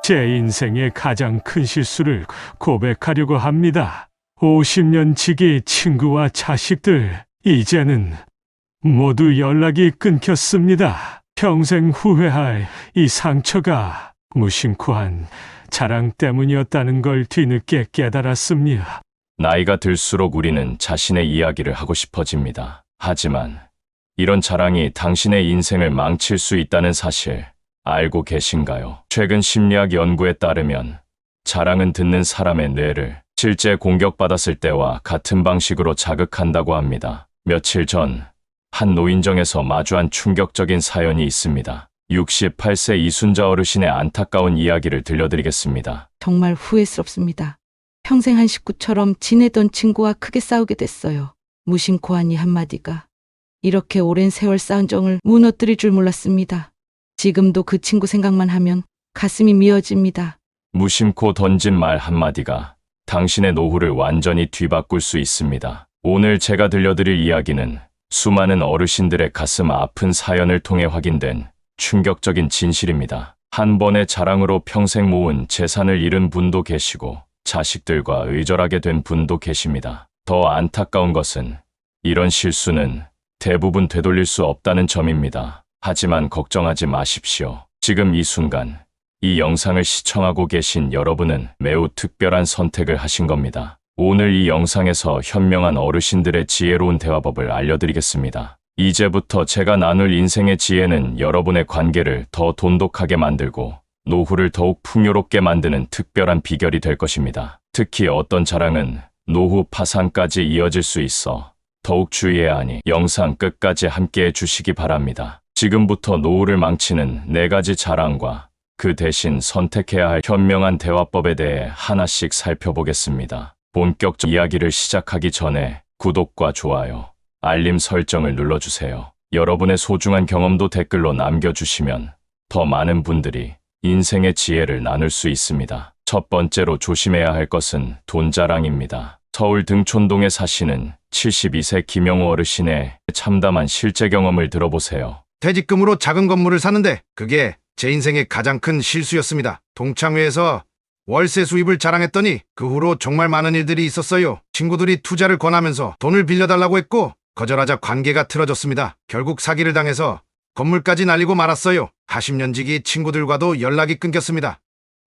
제 인생의 가장 큰 실수를 고백하려고 합니다. 50년 지기 친구와 자식들, 이제는 모두 연락이 끊겼습니다. 평생 후회할 이 상처가 무심코 한 자랑 때문이었다는 걸 뒤늦게 깨달았습니다. 나이가 들수록 우리는 자신의 이야기를 하고 싶어집니다. 하지만 이런 자랑이 당신의 인생을 망칠 수 있다는 사실 알고 계신가요? 최근 심리학 연구에 따르면 자랑은 듣는 사람의 뇌를 실제 공격받았을 때와 같은 방식으로 자극한다고 합니다. 며칠 전 한 노인정에서 마주한 충격적인 사연이 있습니다. 68세 이순자 어르신의 안타까운 이야기를 들려드리겠습니다. 정말 후회스럽습니다. 평생 한 식구처럼 지내던 친구와 크게 싸우게 됐어요. 무심코 한 이 한마디가 이렇게 오랜 세월 쌓은 정을 무너뜨릴 줄 몰랐습니다. 지금도 그 친구 생각만 하면 가슴이 미어집니다. 무심코 던진 말 한마디가 당신의 노후를 완전히 뒤바꿀 수 있습니다. 오늘 제가 들려드릴 이야기는 수많은 어르신들의 가슴 아픈 사연을 통해 확인된 충격적인 진실입니다. 한 번의 자랑으로 평생 모은 재산을 잃은 분도 계시고 자식들과 의절하게 된 분도 계십니다. 더 안타까운 것은 이런 실수는 대부분 되돌릴 수 없다는 점입니다. 하지만 걱정하지 마십시오. 지금 이 순간 이 영상을 시청하고 계신 여러분은 매우 특별한 선택을 하신 겁니다. 오늘 이 영상에서 현명한 어르신들의 지혜로운 대화법을 알려드리겠습니다. 이제부터 제가 나눌 인생의 지혜는 여러분의 관계를 더 돈독하게 만들고 노후를 더욱 풍요롭게 만드는 특별한 비결이 될 것입니다. 특히 어떤 자랑은 노후 파산까지 이어질 수 있어 더욱 주의해야 하니 영상 끝까지 함께해 주시기 바랍니다. 지금부터 노후를 망치는 4가지 자랑과 그 대신 선택해야 할 현명한 대화법에 대해 하나씩 살펴보겠습니다. 본격적 이야기를 시작하기 전에 구독과 좋아요, 알림 설정을 눌러주세요. 여러분의 소중한 경험도 댓글로 남겨주시면 더 많은 분들이 인생의 지혜를 나눌 수 있습니다. 첫 번째로 조심해야 할 것은 돈 자랑입니다. 서울 등촌동에 사시는 72세 김영우 어르신의 참담한 실제 경험을 들어보세요. 퇴직금으로 작은 건물을 사는데 그게 제 인생의 가장 큰 실수였습니다. 동창회에서 월세 수입을 자랑했더니 그 후로 정말 많은 일들이 있었어요. 친구들이 투자를 권하면서 돈을 빌려달라고 했고 거절하자 관계가 틀어졌습니다. 결국 사기를 당해서 건물까지 날리고 말았어요. 40년지기 친구들과도 연락이 끊겼습니다.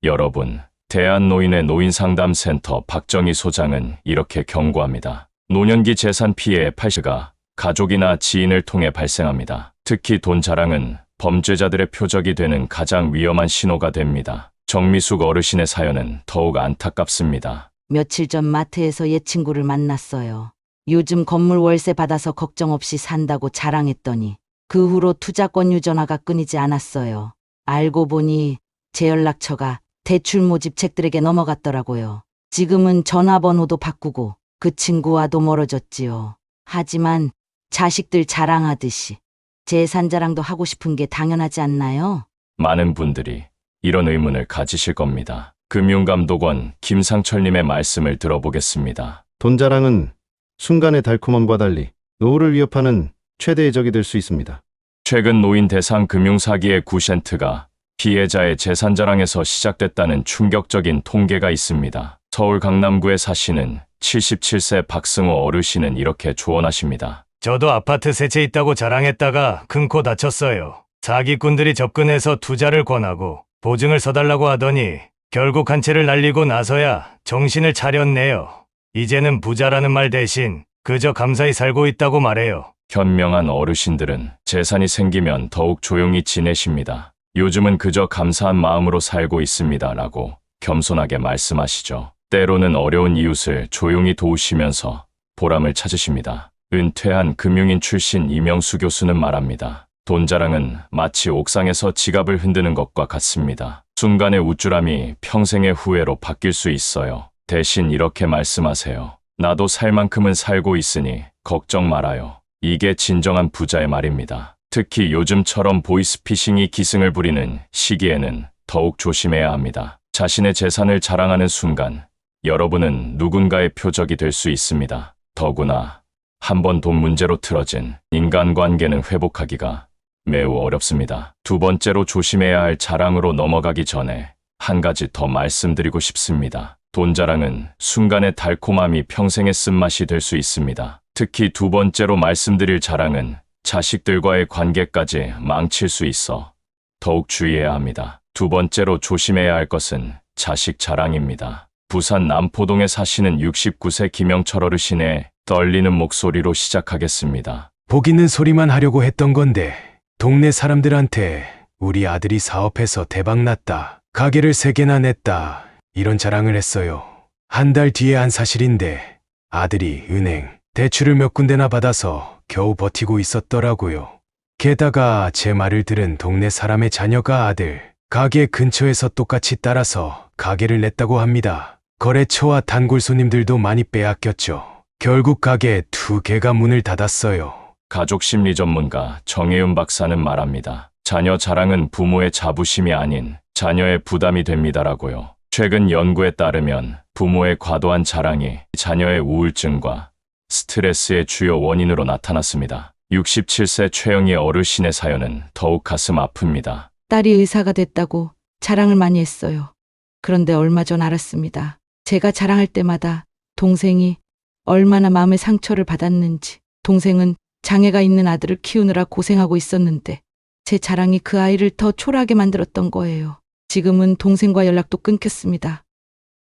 여러분, 대한노인의 노인상담센터 박정희 소장은 이렇게 경고합니다. 노년기 재산 피해의 80%가 가족이나 지인을 통해 발생합니다. 특히 돈 자랑은 범죄자들의 표적이 되는 가장 위험한 신호가 됩니다. 정미숙 어르신의 사연은 더욱 안타깝습니다. 며칠 전 마트에서 옛 친구를 만났어요. 요즘 건물 월세 받아서 걱정 없이 산다고 자랑했더니 그 후로 투자권 유전화가 끊이지 않았어요. 알고 보니 제 연락처가 대출 모집 책들에게 넘어갔더라고요. 지금은 전화번호도 바꾸고 그 친구와도 멀어졌지요. 하지만 자식들 자랑하듯이 재산 자랑도 하고 싶은 게 당연하지 않나요? 많은 분들이 이런 의문을 가지실 겁니다. 금융감독원 김상철님의 말씀을 들어보겠습니다. 돈 자랑은 순간의 달콤함과 달리 노후를 위협하는 최대의 적이 될 수 있습니다. 최근 노인 대상 금융사기의 9%가 피해자의 재산 자랑에서 시작됐다는 충격적인 통계가 있습니다. 서울 강남구에 사시는 77세 박승호 어르신은 이렇게 조언하십니다. 저도 아파트 세 채 있다고 자랑했다가 금코 다쳤어요. 사기꾼들이 접근해서 투자를 권하고 보증을 서달라고 하더니 결국 한 채를 날리고 나서야 정신을 차렸네요. 이제는 부자라는 말 대신 그저 감사히 살고 있다고 말해요. 현명한 어르신들은 재산이 생기면 더욱 조용히 지내십니다. 요즘은 그저 감사한 마음으로 살고 있습니다 라고 겸손하게 말씀하시죠. 때로는 어려운 이웃을 조용히 도우시면서 보람을 찾으십니다. 은퇴한 금융인 출신 이명수 교수는 말합니다. 돈 자랑은 마치 옥상에서 지갑을 흔드는 것과 같습니다. 순간의 우쭐함이 평생의 후회로 바뀔 수 있어요. 대신 이렇게 말씀하세요. 나도 살 만큼은 살고 있으니 걱정 말아요. 이게 진정한 부자의 말입니다. 특히 요즘처럼 보이스피싱이 기승을 부리는 시기에는 더욱 조심해야 합니다. 자신의 재산을 자랑하는 순간 여러분은 누군가의 표적이 될 수 있습니다. 더구나 한번 돈 문제로 틀어진 인간관계는 회복하기가 매우 어렵습니다. 두 번째로 조심해야 할 자랑으로 넘어가기 전에 한 가지 더 말씀드리고 싶습니다. 돈 자랑은 순간의 달콤함이 평생의 쓴맛이 될 수 있습니다. 특히 두 번째로 말씀드릴 자랑은 자식들과의 관계까지 망칠 수 있어 더욱 주의해야 합니다. 두 번째로 조심해야 할 것은 자식 자랑입니다. 부산 남포동에 사시는 69세 김영철 어르신의 떨리는 목소리로 시작하겠습니다. 복 있는 소리만 하려고 했던 건데 동네 사람들한테 우리 아들이 사업해서 대박났다. 가게를 3개나 냈다. 이런 자랑을 했어요. 한 달 뒤에 한 사실인데 아들이 은행 대출을 몇 군데나 받아서 겨우 버티고 있었더라고요. 게다가 제 말을 들은 동네 사람의 자녀가 아들 가게 근처에서 똑같이 따라서 가게를 냈다고 합니다. 거래처와 단골 손님들도 많이 빼앗겼죠. 결국 가게 2개가 문을 닫았어요. 가족 심리 전문가 정혜윤 박사는 말합니다. 자녀 자랑은 부모의 자부심이 아닌 자녀의 부담이 됩니다라고요. 최근 연구에 따르면 부모의 과도한 자랑이 자녀의 우울증과 스트레스의 주요 원인으로 나타났습니다. 67세 최영희 어르신의 사연은 더욱 가슴 아픕니다. 딸이 의사가 됐다고 자랑을 많이 했어요. 그런데 얼마 전 알았습니다. 제가 자랑할 때마다 동생이 얼마나 마음의 상처를 받았는지. 동생은 장애가 있는 아들을 키우느라 고생하고 있었는데 제 자랑이 그 아이를 더 초라하게 만들었던 거예요. 지금은 동생과 연락도 끊겼습니다.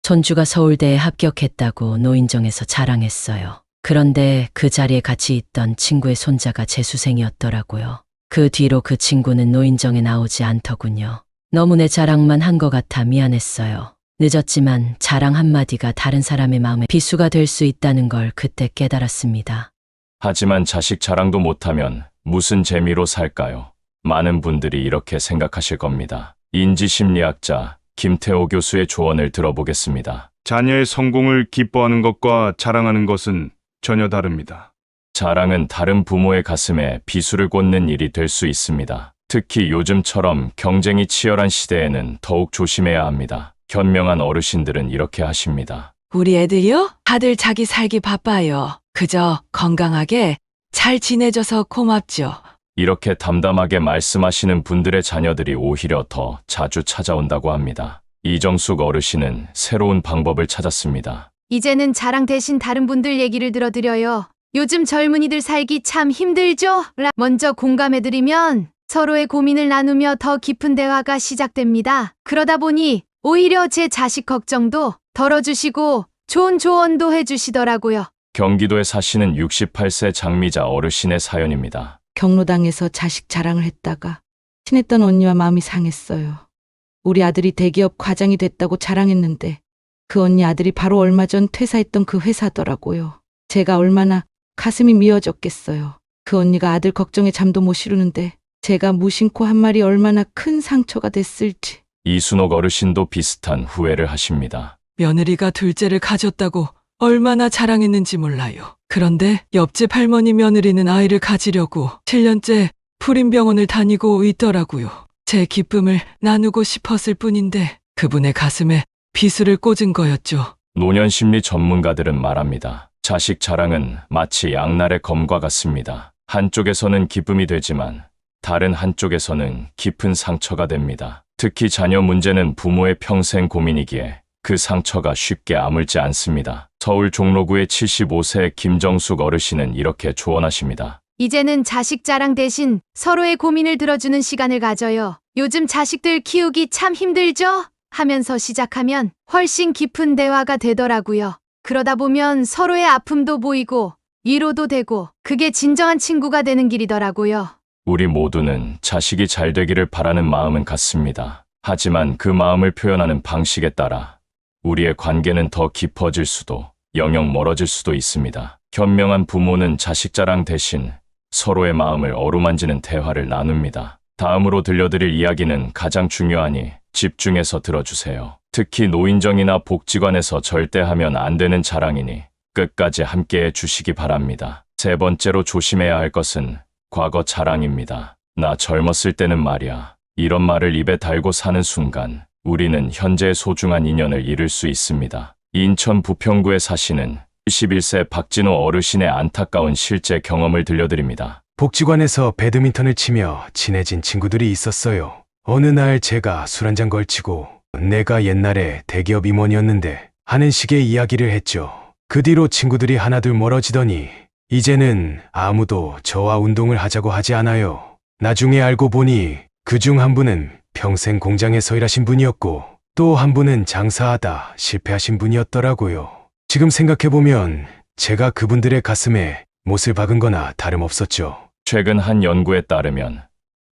손주가 서울대에 합격했다고 노인정에서 자랑했어요. 그런데 그 자리에 같이 있던 친구의 손자가 재수생이었더라고요. 그 뒤로 그 친구는 노인정에 나오지 않더군요. 너무 내 자랑만 한 것 같아 미안했어요. 늦었지만 자랑 한마디가 다른 사람의 마음에 비수가 될 수 있다는 걸 그때 깨달았습니다. 하지만 자식 자랑도 못하면 무슨 재미로 살까요? 많은 분들이 이렇게 생각하실 겁니다. 인지심리학자 김태호 교수의 조언을 들어보겠습니다. 자녀의 성공을 기뻐하는 것과 자랑하는 것은 전혀 다릅니다. 자랑은 다른 부모의 가슴에 비수를 꽂는 일이 될 수 있습니다. 특히 요즘처럼 경쟁이 치열한 시대에는 더욱 조심해야 합니다. 현명한 어르신들은 이렇게 하십니다. 우리 애들요? 다들 자기 살기 바빠요. 그저 건강하게 잘 지내줘서 고맙죠. 이렇게 담담하게 말씀하시는 분들의 자녀들이 오히려 더 자주 찾아온다고 합니다. 이정숙 어르신은 새로운 방법을 찾았습니다. 이제는 자랑 대신 다른 분들 얘기를 들어드려요. 요즘 젊은이들 살기 참 힘들죠? 먼저 공감해드리면 서로의 고민을 나누며 더 깊은 대화가 시작됩니다. 그러다 보니 오히려 제 자식 걱정도 덜어주시고 좋은 조언도 해주시더라고요. 경기도에 사시는 68세 장미자 어르신의 사연입니다. 경로당에서 자식 자랑을 했다가 친했던 언니와 마음이 상했어요. 우리 아들이 대기업 과장이 됐다고 자랑했는데 그 언니 아들이 바로 얼마 전 퇴사했던 그 회사더라고요. 제가 얼마나 가슴이 미어졌겠어요. 그 언니가 아들 걱정에 잠도 못 이루는데 제가 무심코 한 말이 얼마나 큰 상처가 됐을지. 이순옥 어르신도 비슷한 후회를 하십니다. 며느리가 둘째를 가졌다고 얼마나 자랑했는지 몰라요. 그런데 옆집 할머니 며느리는 아이를 가지려고 7년째 불임병원을 다니고 있더라고요. 제 기쁨을 나누고 싶었을 뿐인데 그분의 가슴에 비수를 꽂은 거였죠. 노년심리 전문가들은 말합니다. 자식 자랑은 마치 양날의 검과 같습니다. 한쪽에서는 기쁨이 되지만 다른 한쪽에서는 깊은 상처가 됩니다. 특히 자녀 문제는 부모의 평생 고민이기에 그 상처가 쉽게 아물지 않습니다. 서울 종로구의 75세 김정숙 어르신은 이렇게 조언하십니다. 이제는 자식 자랑 대신 서로의 고민을 들어주는 시간을 가져요. 요즘 자식들 키우기 참 힘들죠? 하면서 시작하면 훨씬 깊은 대화가 되더라고요. 그러다 보면 서로의 아픔도 보이고 위로도 되고 그게 진정한 친구가 되는 길이더라고요. 우리 모두는 자식이 잘 되기를 바라는 마음은 같습니다. 하지만 그 마음을 표현하는 방식에 따라 우리의 관계는 더 깊어질 수도 영영 멀어질 수도 있습니다. 현명한 부모는 자식 자랑 대신 서로의 마음을 어루만지는 대화를 나눕니다. 다음으로 들려드릴 이야기는 가장 중요하니 집중해서 들어주세요. 특히 노인정이나 복지관에서 절대 하면 안 되는 자랑이니 끝까지 함께해 주시기 바랍니다. 세 번째로 조심해야 할 것은 과거 자랑입니다. 나 젊었을 때는 말이야. 이런 말을 입에 달고 사는 순간 우리는 현재의 소중한 인연을 잃을 수 있습니다. 인천 부평구에 사시는 11세 박진호 어르신의 안타까운 실제 경험을 들려드립니다. 복지관에서 배드민턴을 치며 친해진 친구들이 있었어요. 어느 날 제가 술 한잔 걸치고 내가 옛날에 대기업 임원이었는데 하는 식의 이야기를 했죠. 그 뒤로 친구들이 하나둘 멀어지더니 이제는 아무도 저와 운동을 하자고 하지 않아요. 나중에 알고 보니 그중 한 분은 평생 공장에서 일하신 분이었고 또 한 분은 장사하다 실패하신 분이었더라고요. 지금 생각해보면 제가 그분들의 가슴에 못을 박은 거나 다름없었죠. 최근 한 연구에 따르면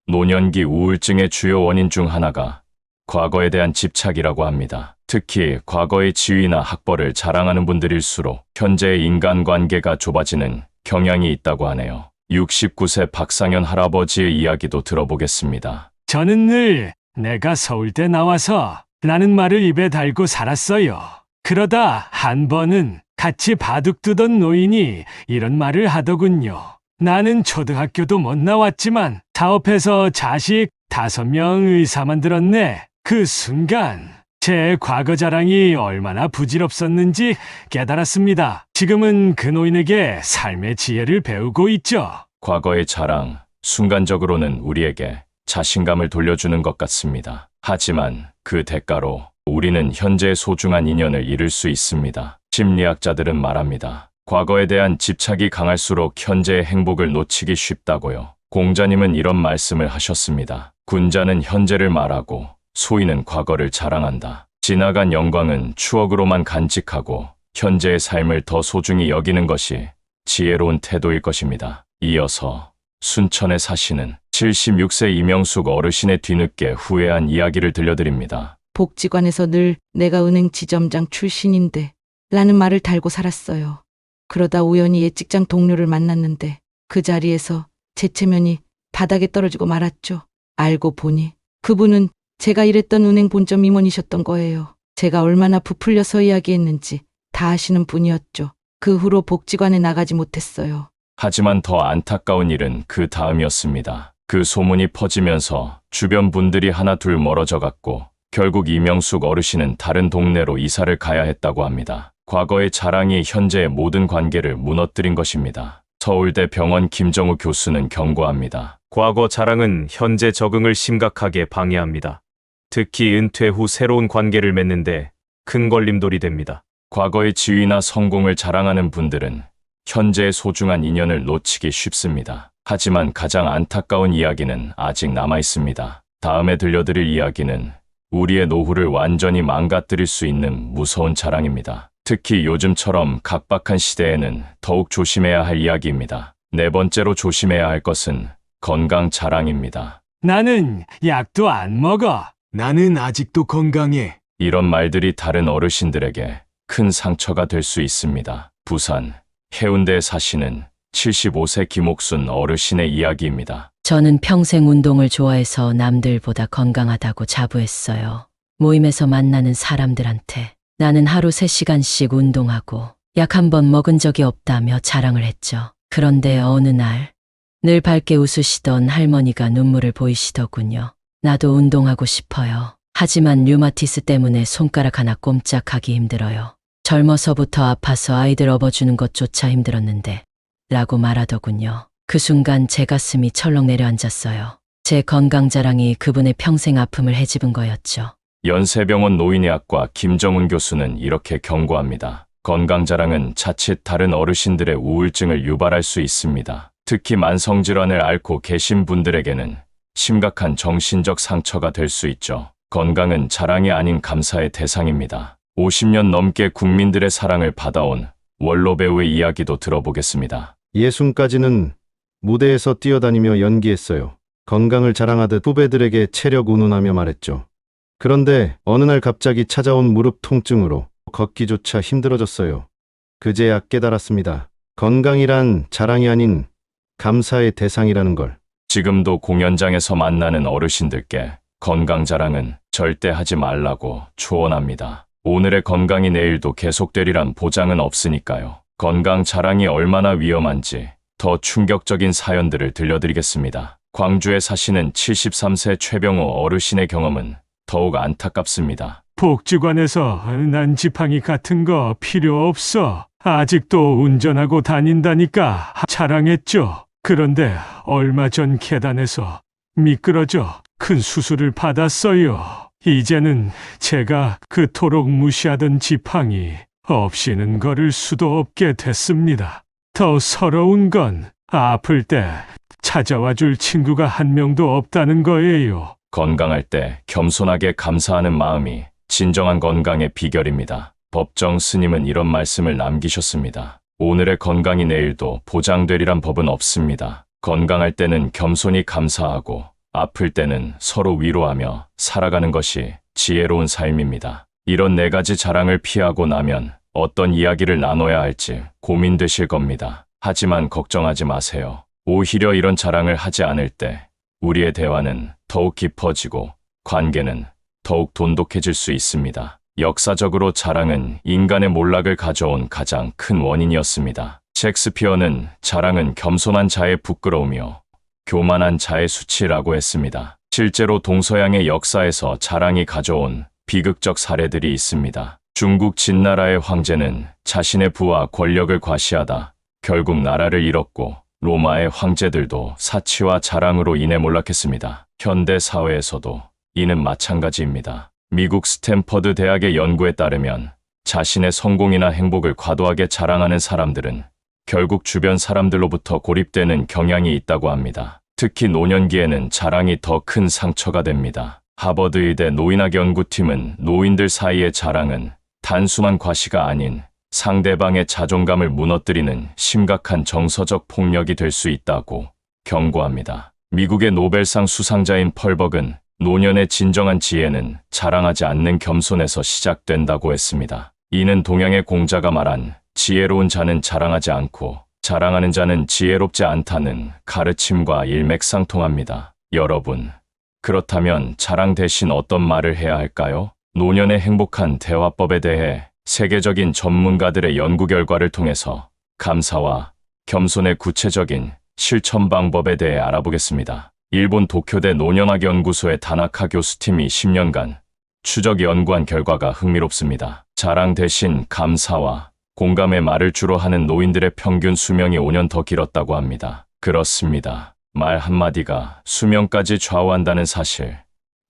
노년기 우울증의 주요 원인 중 하나가 과거에 대한 집착이라고 합니다. 특히 과거의 지위나 학벌을 자랑하는 분들일수록 현재의 인간관계가 좁아지는 경향이 있다고 하네요. 69세 박상현 할아버지의 이야기도 들어보겠습니다. 저는 늘 내가 서울대 나와서 라는 말을 입에 달고 살았어요. 그러다 한 번은 같이 바둑 두던 노인이 이런 말을 하더군요. 나는 초등학교도 못 나왔지만 사업해서 자식 5명 의사 만들었네. 그 순간 제 과거 자랑이 얼마나 부질없었는지 깨달았습니다. 지금은 그 노인에게 삶의 지혜를 배우고 있죠. 과거의 자랑, 순간적으로는 우리에게 자신감을 돌려주는 것 같습니다. 하지만 그 대가로 우리는 현재의 소중한 인연을 잃을 수 있습니다. 심리학자들은 말합니다. 과거에 대한 집착이 강할수록 현재의 행복을 놓치기 쉽다고요. 공자님은 이런 말씀을 하셨습니다. 군자는 현재를 말하고 소인은 과거를 자랑한다. 지나간 영광은 추억으로만 간직하고 현재의 삶을 더 소중히 여기는 것이 지혜로운 태도일 것입니다. 이어서 순천에 사시는 76세 이명숙 어르신의 뒤늦게 후회한 이야기를 들려드립니다. 복지관에서 늘 내가 은행 지점장 출신인데 라는 말을 달고 살았어요. 그러다 우연히 옛 직장 동료를 만났는데 그 자리에서 제 체면이 바닥에 떨어지고 말았죠. 알고 보니 그분은 제가 일했던 은행 본점 임원이셨던 거예요. 제가 얼마나 부풀려서 이야기했는지 다 아시는 분이었죠. 그 후로 복지관에 나가지 못했어요. 하지만 더 안타까운 일은 그 다음이었습니다. 그 소문이 퍼지면서 주변 분들이 하나 둘 멀어져 갔고 결국 이명숙 어르신은 다른 동네로 이사를 가야 했다고 합니다. 과거의 자랑이 현재의 모든 관계를 무너뜨린 것입니다. 서울대 병원 김정우 교수는 경고합니다. 과거 자랑은 현재 적응을 심각하게 방해합니다. 특히 은퇴 후 새로운 관계를 맺는데 큰 걸림돌이 됩니다. 과거의 지위나 성공을 자랑하는 분들은 현재의 소중한 인연을 놓치기 쉽습니다. 하지만 가장 안타까운 이야기는 아직 남아 있습니다. 다음에 들려드릴 이야기는 우리의 노후를 완전히 망가뜨릴 수 있는 무서운 자랑입니다. 특히 요즘처럼 각박한 시대에는 더욱 조심해야 할 이야기입니다. 네 번째로 조심해야 할 것은 건강 자랑입니다. 나는 약도 안 먹어. 나는 아직도 건강해. 이런 말들이 다른 어르신들에게 큰 상처가 될 수 있습니다. 부산, 해운대에 사시는 75세 김옥순 어르신의 이야기입니다. 저는 평생 운동을 좋아해서 남들보다 건강하다고 자부했어요. 모임에서 만나는 사람들한테 나는 하루 3시간씩 운동하고 약 한 번 먹은 적이 없다며 자랑을 했죠. 그런데 어느 날 늘 밝게 웃으시던 할머니가 눈물을 보이시더군요. 나도 운동하고 싶어요. 하지만 류마티스 때문에 손가락 하나 꼼짝하기 힘들어요. 젊어서부터 아파서 아이들 업어주는 것조차 힘들었는데 라고 말하더군요. 그 순간 제 가슴이 철렁 내려앉았어요. 제 건강 자랑이 그분의 평생 아픔을 헤집은 거였죠. 연세병원 노인의학과 김정훈 교수는 이렇게 경고합니다. 건강 자랑은 자칫 다른 어르신들의 우울증을 유발할 수 있습니다. 특히 만성질환을 앓고 계신 분들에게는 심각한 정신적 상처가 될 수 있죠. 건강은 자랑이 아닌 감사의 대상입니다. 50년 넘게 국민들의 사랑을 받아온 원로 배우의 이야기도 들어보겠습니다. 60까지는 무대에서 뛰어다니며 연기했어요. 건강을 자랑하듯 후배들에게 체력 운운하며 말했죠. 그런데 어느 날 갑자기 찾아온 무릎 통증으로 걷기조차 힘들어졌어요. 그제야 깨달았습니다. 건강이란 자랑이 아닌 감사의 대상이라는 걸. 지금도 공연장에서 만나는 어르신들께 건강 자랑은 절대 하지 말라고 초원합니다. 오늘의 건강이 내일도 계속되리란 보장은 없으니까요. 건강 자랑이 얼마나 위험한지 더 충격적인 사연들을 들려드리겠습니다. 광주에 사시는 73세 최병호 어르신의 경험은 더욱 안타깝습니다. 복지관에서 난 지팡이 같은 거 필요 없어. 아직도 운전하고 다닌다니까 자랑했죠. 그런데 얼마 전 계단에서 미끄러져 큰 수술을 받았어요. 이제는 제가 그토록 무시하던 지팡이 없이는 걸을 수도 없게 됐습니다. 더 서러운 건 아플 때 찾아와 줄 친구가 한 명도 없다는 거예요. 건강할 때 겸손하게 감사하는 마음이 진정한 건강의 비결입니다. 법정 스님은 이런 말씀을 남기셨습니다. 오늘의 건강이 내일도 보장되리란 법은 없습니다. 건강할 때는 겸손히 감사하고 아플 때는 서로 위로하며 살아가는 것이 지혜로운 삶입니다. 이런 4가지 자랑을 피하고 나면 어떤 이야기를 나눠야 할지 고민되실 겁니다. 하지만 걱정하지 마세요. 오히려 이런 자랑을 하지 않을 때 우리의 대화는 더욱 깊어지고 관계는 더욱 돈독해질 수 있습니다. 역사적으로 자랑은 인간의 몰락을 가져온 가장 큰 원인이었습니다. 셰익스피어는 자랑은 겸손한 자의 부끄러움이요 교만한 자의 수치라고 했습니다. 실제로 동서양의 역사에서 자랑이 가져온 비극적 사례들이 있습니다. 중국 진나라의 황제는 자신의 부와 권력을 과시하다 결국 나라를 잃었고 로마의 황제들도 사치와 자랑으로 인해 몰락했습니다. 현대 사회에서도 이는 마찬가지입니다. 미국 스탠퍼드 대학의 연구에 따르면 자신의 성공이나 행복을 과도하게 자랑하는 사람들은 결국 주변 사람들로부터 고립되는 경향이 있다고 합니다. 특히 노년기에는 자랑이 더 큰 상처가 됩니다. 하버드 의대 노인학 연구팀은 노인들 사이의 자랑은 단순한 과시가 아닌 상대방의 자존감을 무너뜨리는 심각한 정서적 폭력이 될 수 있다고 경고합니다. 미국의 노벨상 수상자인 펄벅은 노년의 진정한 지혜는 자랑하지 않는 겸손에서 시작된다고 했습니다. 이는 동양의 공자가 말한 지혜로운 자는 자랑하지 않고 자랑하는 자는 지혜롭지 않다는 가르침과 일맥상통합니다. 여러분, 그렇다면 자랑 대신 어떤 말을 해야 할까요? 노년의 행복한 대화법에 대해 세계적인 전문가들의 연구 결과를 통해서 감사와 겸손의 구체적인 실천 방법에 대해 알아보겠습니다. 일본 도쿄대 노년학 연구소의 다나카 교수팀이 10년간 추적 연구한 결과가 흥미롭습니다. 자랑 대신 감사와 공감의 말을 주로 하는 노인들의 평균 수명이 5년 더 길었다고 합니다. 그렇습니다. 말 한마디가 수명까지 좌우한다는 사실,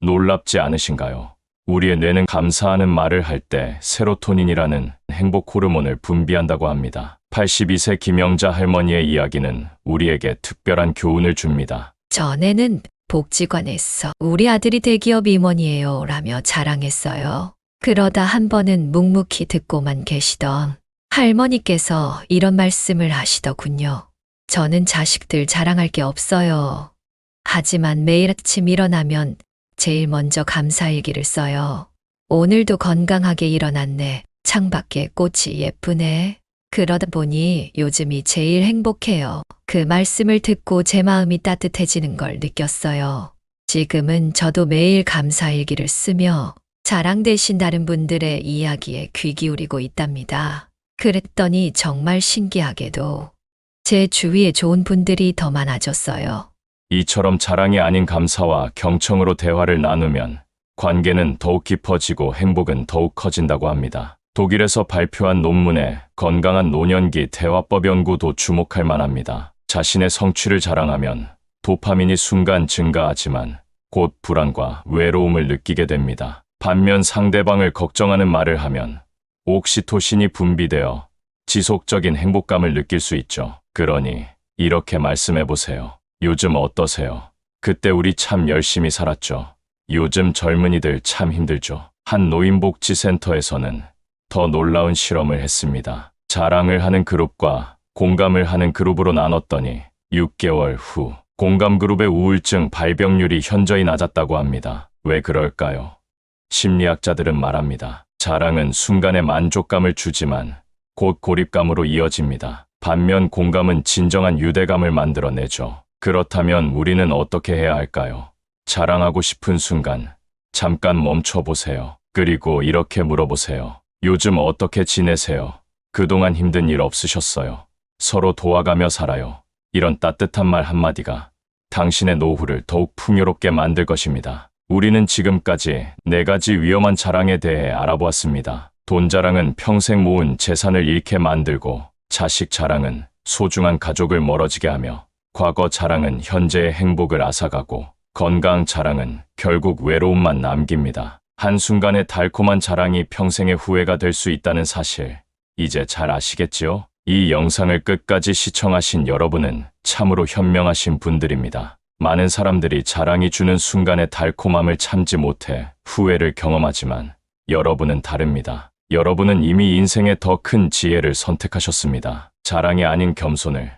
놀랍지 않으신가요? 우리의 뇌는 감사하는 말을 할 때 세로토닌이라는 행복 호르몬을 분비한다고 합니다. 82세 김영자 할머니의 이야기는 우리에게 특별한 교훈을 줍니다. 전에는 복지관에서 우리 아들이 대기업 임원이에요 라며 자랑했어요. 그러다 한 번은 묵묵히 듣고만 계시던 할머니께서 이런 말씀을 하시더군요. 저는 자식들 자랑할 게 없어요. 하지만 매일 아침 일어나면 제일 먼저 감사일기를 써요. 오늘도 건강하게 일어났네. 창밖에 꽃이 예쁘네. 그러다 보니 요즘이 제일 행복해요. 그 말씀을 듣고 제 마음이 따뜻해지는 걸 느꼈어요. 지금은 저도 매일 감사일기를 쓰며 자랑 대신 다른 분들의 이야기에 귀 기울이고 있답니다. 그랬더니 정말 신기하게도 제 주위에 좋은 분들이 더 많아졌어요. 이처럼 자랑이 아닌 감사와 경청으로 대화를 나누면 관계는 더욱 깊어지고 행복은 더욱 커진다고 합니다. 독일에서 발표한 논문에 건강한 노년기 대화법 연구도 주목할 만합니다. 자신의 성취를 자랑하면 도파민이 순간 증가하지만 곧 불안과 외로움을 느끼게 됩니다. 반면 상대방을 걱정하는 말을 하면 옥시토신이 분비되어 지속적인 행복감을 느낄 수 있죠. 그러니 이렇게 말씀해 보세요. 요즘 어떠세요? 그때 우리 참 열심히 살았죠. 요즘 젊은이들 참 힘들죠. 한 노인복지센터에서는 더 놀라운 실험을 했습니다. 자랑을 하는 그룹과 공감을 하는 그룹으로 나눴더니 6개월 후 공감 그룹의 우울증 발병률이 현저히 낮았다고 합니다. 왜 그럴까요? 심리학자들은 말합니다. 자랑은 순간의 만족감을 주지만 곧 고립감으로 이어집니다. 반면 공감은 진정한 유대감을 만들어내죠. 그렇다면 우리는 어떻게 해야 할까요? 자랑하고 싶은 순간 잠깐 멈춰보세요. 그리고 이렇게 물어보세요. 요즘 어떻게 지내세요? 그동안 힘든 일 없으셨어요? 서로 도와가며 살아요. 이런 따뜻한 말 한마디가 당신의 노후를 더욱 풍요롭게 만들 것입니다. 우리는 지금까지 4가지 위험한 자랑에 대해 알아보았습니다. 돈 자랑은 평생 모은 재산을 잃게 만들고, 자식 자랑은 소중한 가족을 멀어지게 하며, 과거 자랑은 현재의 행복을 앗아가고, 건강 자랑은 결국 외로움만 남깁니다. 한순간의 달콤한 자랑이 평생의 후회가 될 수 있다는 사실, 이제 잘 아시겠지요? 이 영상을 끝까지 시청하신 여러분은 참으로 현명하신 분들입니다. 많은 사람들이 자랑이 주는 순간의 달콤함을 참지 못해 후회를 경험하지만 여러분은 다릅니다. 여러분은 이미 인생의 더 큰 지혜를 선택하셨습니다. 자랑이 아닌 겸손을,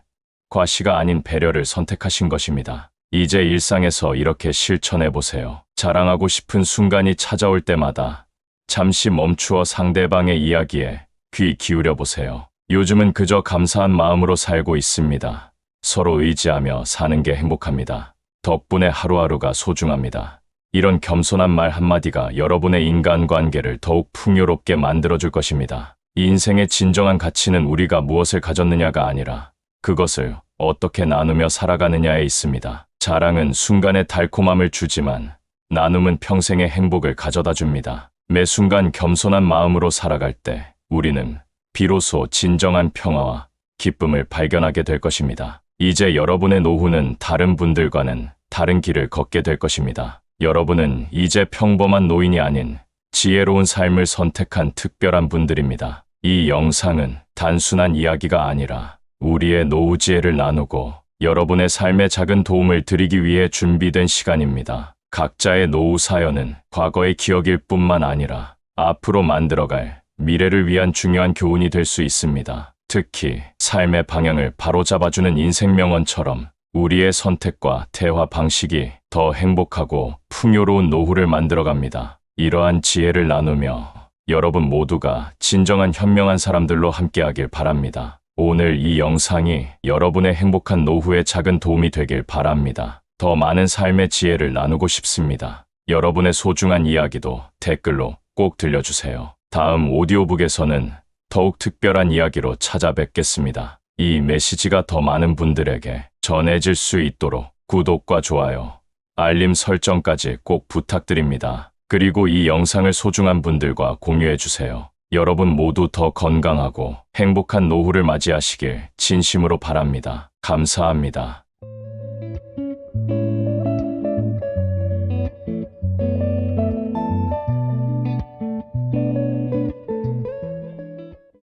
과시가 아닌 배려를 선택하신 것입니다. 이제 일상에서 이렇게 실천해 보세요. 자랑하고 싶은 순간이 찾아올 때마다 잠시 멈추어 상대방의 이야기에 귀 기울여 보세요. 요즘은 그저 감사한 마음으로 살고 있습니다. 서로 의지하며 사는 게 행복합니다. 덕분에 하루하루가 소중합니다. 이런 겸손한 말 한마디가 여러분의 인간관계를 더욱 풍요롭게 만들어줄 것입니다. 이 인생의 진정한 가치는 우리가 무엇을 가졌느냐가 아니라 그것을 어떻게 나누며 살아가느냐에 있습니다. 자랑은 순간의 달콤함을 주지만 나눔은 평생의 행복을 가져다 줍니다. 매 순간 겸손한 마음으로 살아갈 때 우리는 비로소 진정한 평화와 기쁨을 발견하게 될 것입니다. 이제 여러분의 노후는 다른 분들과는 다른 길을 걷게 될 것입니다. 여러분은 이제 평범한 노인이 아닌 지혜로운 삶을 선택한 특별한 분들입니다. 이 영상은 단순한 이야기가 아니라 우리의 노후 지혜를 나누고 여러분의 삶에 작은 도움을 드리기 위해 준비된 시간입니다. 각자의 노후 사연은 과거의 기억일 뿐만 아니라 앞으로 만들어갈 미래를 위한 중요한 교훈이 될 수 있습니다. 특히 삶의 방향을 바로잡아주는 인생 명언처럼 우리의 선택과 대화 방식이 더 행복하고 풍요로운 노후를 만들어갑니다. 이러한 지혜를 나누며 여러분 모두가 진정한 현명한 사람들로 함께하길 바랍니다. 오늘 이 영상이 여러분의 행복한 노후에 작은 도움이 되길 바랍니다. 더 많은 삶의 지혜를 나누고 싶습니다. 여러분의 소중한 이야기도 댓글로 꼭 들려주세요. 다음 오디오북에서는 더욱 특별한 이야기로 찾아뵙겠습니다. 이 메시지가 더 많은 분들에게 전해질 수 있도록 구독과 좋아요, 알림 설정까지 꼭 부탁드립니다. 그리고 이 영상을 소중한 분들과 공유해주세요. 여러분 모두 더 건강하고 행복한 노후를 맞이하시길 진심으로 바랍니다. 감사합니다.